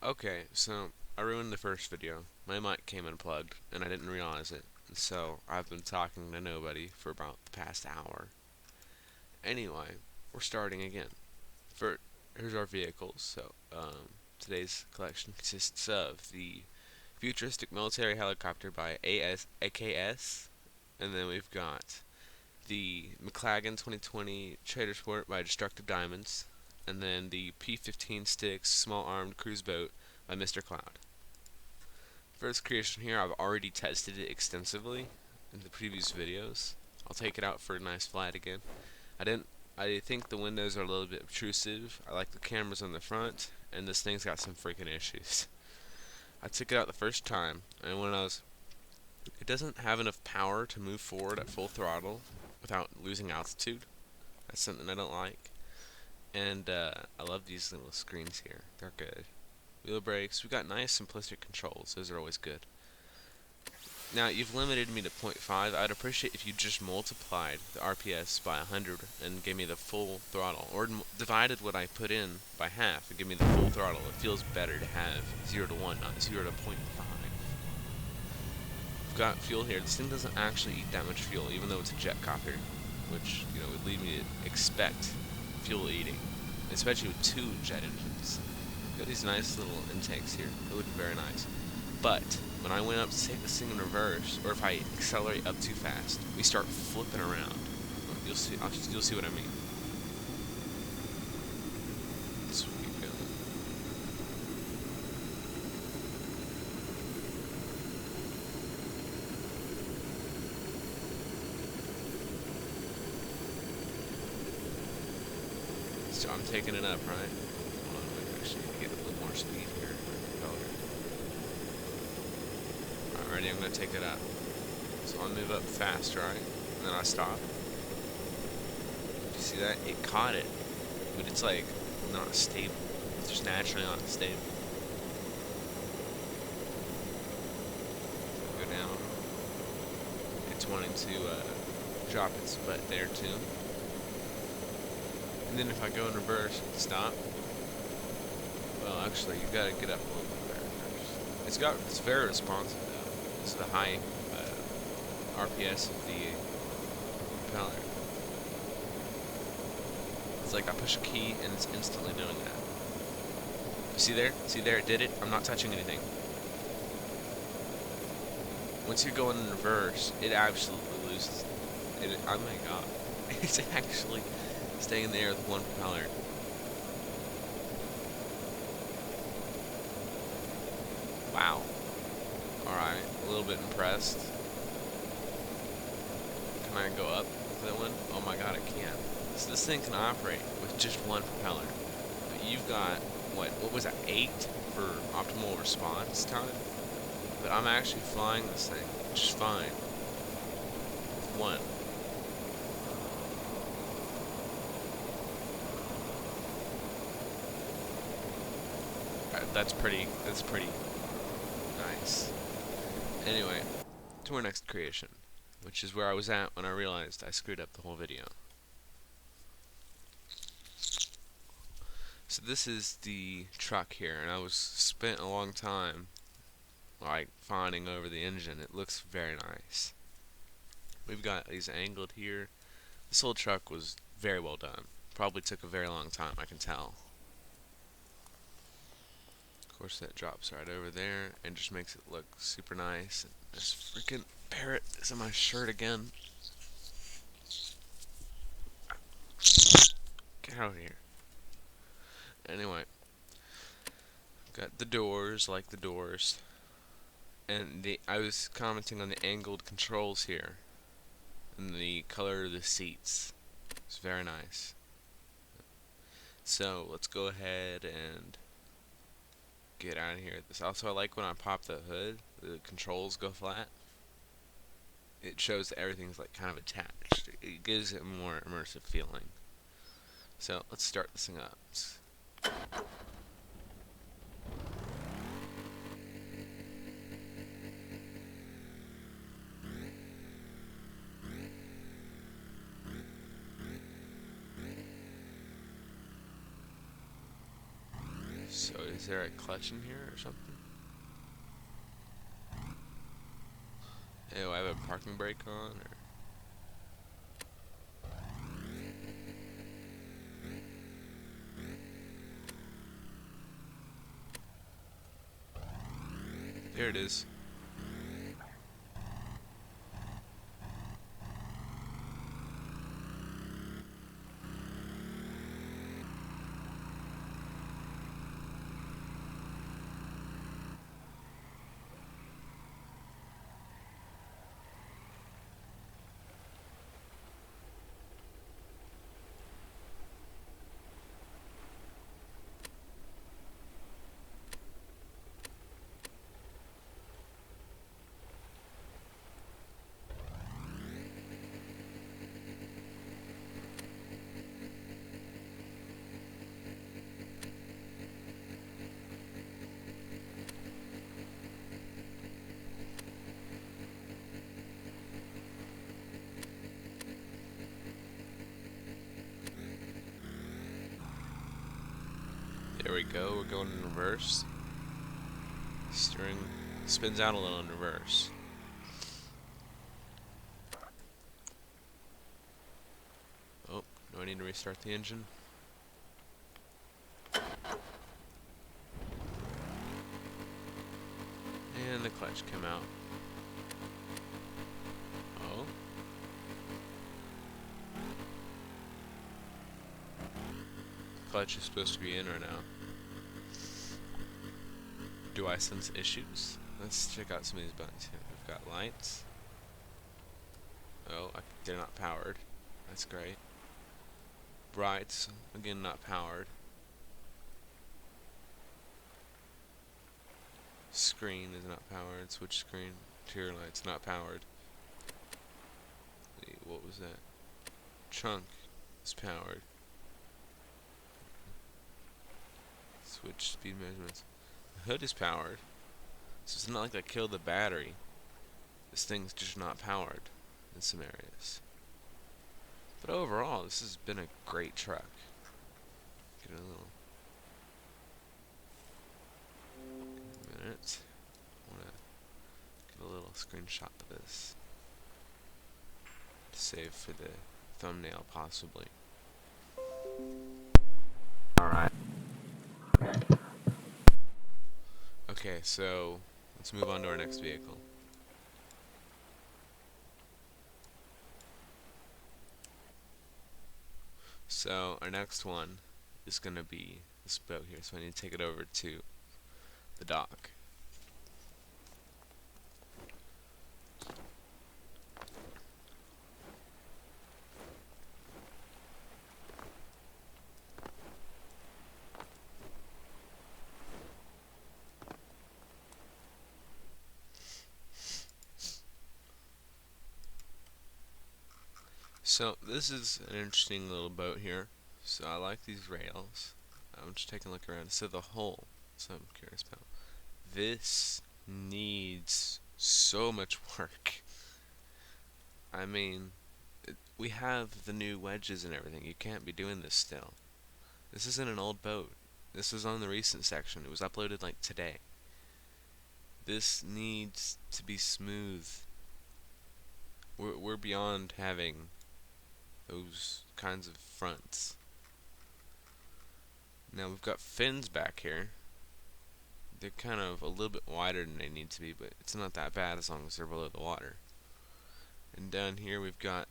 Okay, so I ruined the first video. My mic came unplugged, and I didn't realize it. So I've been talking to nobody for about the past hour. Anyway, we're starting again. For Here's our vehicles. Today's collection consists of the futuristic military helicopter by AKS, and then we've got the McLagan 2020 Trader Sport by Destructive Diamonds, and then the P-15 Sticks small armed cruise boat by Mr. Cloud. First creation here, I've already tested it extensively in the previous videos. I'll take it out for a nice flight again. I didn't. I think the windows are a little bit obtrusive. I like the cameras on the front, and this thing's got some freaking issues. I took it out the first time, and it doesn't have enough power to move forward at full throttle without losing altitude. That's something I don't like. And I love these little screens here. They're good. Wheel brakes. We got nice simplistic controls. Those are always good. Now, you've limited me to 0.5. I'd appreciate if you just multiplied the RPS by 100 and gave me the full throttle, or divided what I put in by half and give me the full throttle. It feels better to have 0 to 1, not 0 to 0.5. We've got fuel here. This thing doesn't actually eat that much fuel, even though it's a jet copter, which, would lead me to expect fuel eating, especially with two jet engines. Got these nice little intakes here. They're looking very nice. But when I went up to take this thing in reverse, or if I accelerate up too fast, we start flipping around. You'll see. You'll see what I mean. So we go. So I'm taking it up, right? Hold on, maybe I actually need to get a little more speed here. Alright, ready? I'm gonna take it up. So I'll move up fast, right? And then I stop. You see that? It caught it, but it's like not stable. It's just naturally not stable. Go down. It's wanting to drop its butt there too. And then if I go in reverse, stop. Well, actually, you gotta get up a little bit better first. It's very responsive though. This is the high RPS of the propeller. It's like I push a key and it's instantly doing that. You see there? See there? It did it. I'm not touching anything. Once you're going in reverse, it absolutely loses. Oh my god. It's actually staying in the air with one propeller. Wow. Alright, a little bit impressed. Can I go up with that one? Oh my god, I can. So this thing can operate with just one propeller. But you've got, what was that, 8 for optimal response time? But I'm actually flying this thing just fine with one. That's pretty nice. Anyway, to our next creation, which is where I was at when I realized I screwed up the whole video. So this is the truck here, and I was spent a long time like fawning over the engine. It looks very nice. We've got these angled here. This whole truck was very well done. Probably took a very long time, I can tell. Of course, that drops right over there and just makes it look super nice. This freaking parrot is on my shirt again. Get out of here. Anyway, got the doors, like the doors, and I was commenting on the angled controls here, and the color of the seats. It's very nice. So let's go ahead and get out of here. This also, I like when I pop the hood, the controls go flat. It shows that everything's like kind of attached. It gives it a more immersive feeling. So let's start this thing up. So is there a clutch in here or something? Oh, I have a parking brake on, or... There it is. There we go, we're going in reverse. Steering spins out a little in reverse. Oh, do I need to restart the engine? And the clutch came out. Oh. Clutch is supposed to be in right now. Do I sense issues? Let's check out some of these buttons here. We've got lights. Oh, they're not powered. That's great. Brights, again not powered. Screen is not powered. Switch screen. Interior lights not powered. What was that? Trunk is powered. Switch speed measurements. The hood is powered. So it's not like I killed the battery. This thing's just not powered in some areas. But overall, this has been a great truck. Get a little minute. I want to get a little screenshot of this to save for the thumbnail, possibly. Alright. Okay, so let's move on to our next vehicle. So our next one is going to be this boat here, so I need to take it over to the dock. So this is an interesting little boat here. So I like these rails. I'm just taking a look around. So the hull, so I'm curious about. This needs so much work. I mean, we have the new wedges and everything. You can't be doing this still. This isn't an old boat. This was on the recent section. It was uploaded like today. This needs to be smooth. We're beyond having those kinds of fronts. Now we've got fins back here. They're kind of a little bit wider than they need to be, but it's not that bad as long as they're below the water. And down here we've got,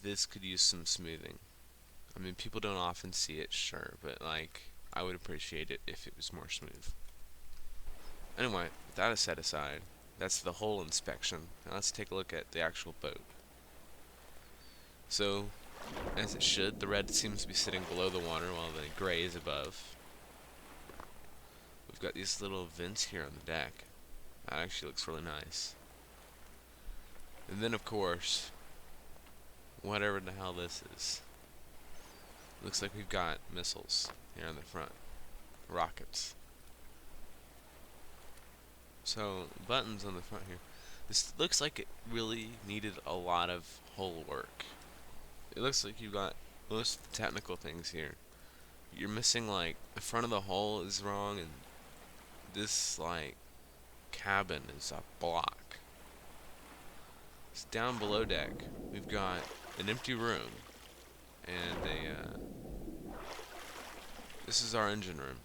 this could use some smoothing. I mean, people don't often see it, sure, but like, I would appreciate it if it was more smooth. Anyway, with that set aside, that's the whole inspection. Now let's take a look at the actual boat. So, as it should, the red seems to be sitting below the water while the gray is above. We've got these little vents here on the deck. That actually looks really nice. And then of course, whatever the hell this is, looks like we've got missiles here on the front. Rockets. So, buttons on the front here. This looks like it really needed a lot of hull work. It looks like you've got most of the technical things here. You're missing, like, the front of the hull is wrong, and this, like, cabin is a block. It's down below deck. We've got an empty room and this is our engine room.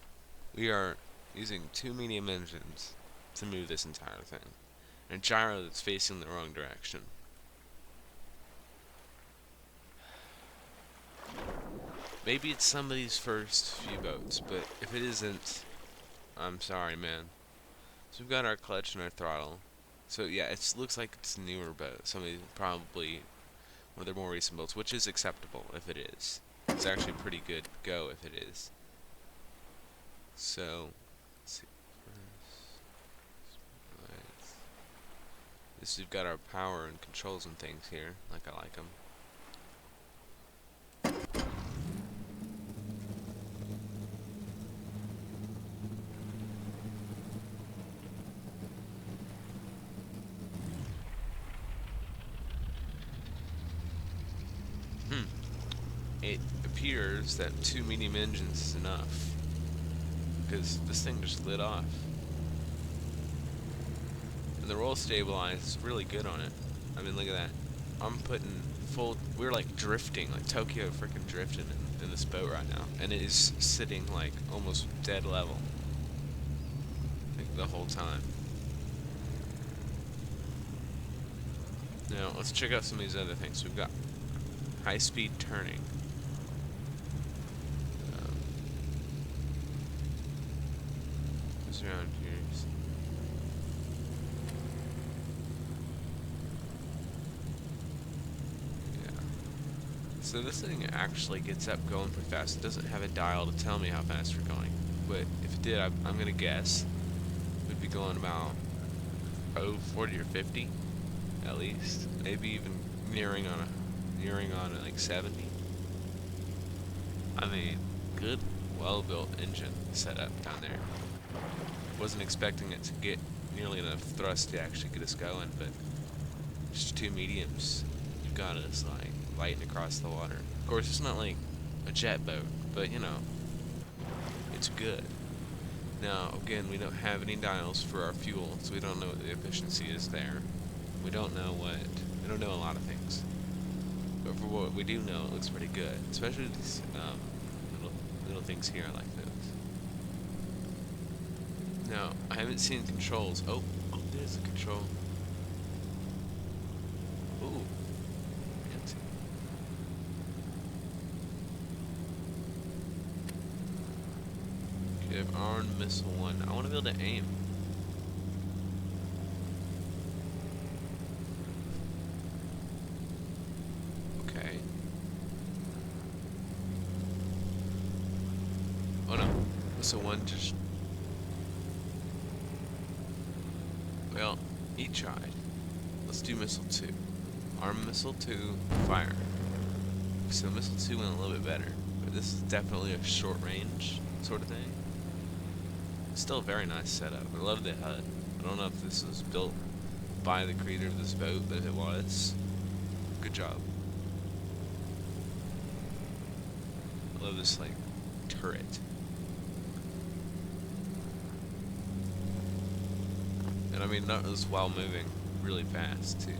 We are using 2 medium engines to move this entire thing. And a gyro that's facing the wrong direction. Maybe it's somebody's first few boats, but if it isn't, I'm sorry, man. So we've got our clutch and our throttle. So yeah, it looks like it's a newer boat. Somebody probably one of their more recent boats, which is acceptable if it is. It's actually a pretty good go if it is. So, let's see. This we've got our power and controls and things here, like I like them. It appears that 2 medium engines is enough, because this thing just lit off. And the roll stabilize is really good on it. I mean, look at that. I'm putting full, we're like drifting, like Tokyo freaking drifting in this boat right now. And it is sitting like almost dead level. Like the whole time. Now, let's check out some of these other things. We've got high speed turning. Around here. Yeah. So this thing actually gets up going pretty fast. It doesn't have a dial to tell me how fast we're going, but if it did, I'm gonna guess we'd be going about 40 or 50 at least, maybe even nearing on like 70. I mean, good, well-built engine set up down there. Wasn't expecting it to get nearly enough thrust to actually get us going, but just 2 mediums, you've got us like lighting across the water. Of course, it's not like a jet boat, but you know, it's good. Now, again, we don't have any dials for our fuel, so we don't know what the efficiency is there. We don't know a lot of things. But for what we do know, it looks pretty good, especially these little things here like those. Now, I haven't seen controls. Oh, there's a control. Ooh, fancy. Okay, I have armed missile 1. I want to be able to aim. Okay. Oh no, missile 1 just. Well, he tried. Let's do missile 2. Arm missile 2, fire. So missile 2 went a little bit better, but this is definitely a short range sort of thing. Still a very nice setup. I love the HUD. I don't know if this was built by the creator of this boat, but if it was, good job. I love this like turret. And I mean, that was while moving really fast, too.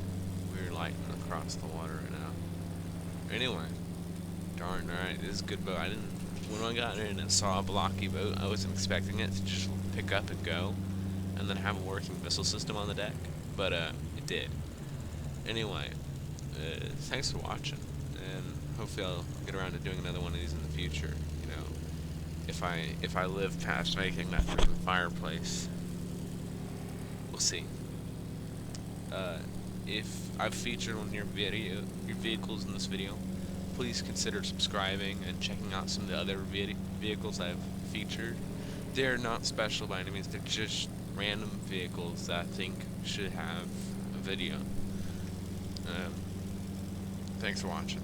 We were lighting across the water right now. Anyway, darn, alright, this is a good boat. When I got in and saw a blocky boat, I wasn't expecting it to just pick up and go, and then have a working missile system on the deck. But, it did. Anyway, thanks for watching, and hopefully I'll get around to doing another one of these in the future, you know, if I live past making that freaking fireplace. We'll see. If I've featured one of your vehicles in this video, please consider subscribing and checking out some of the other vehicles I've featured. They're not special by any means, they're just random vehicles that I think should have a video. Thanks for watching.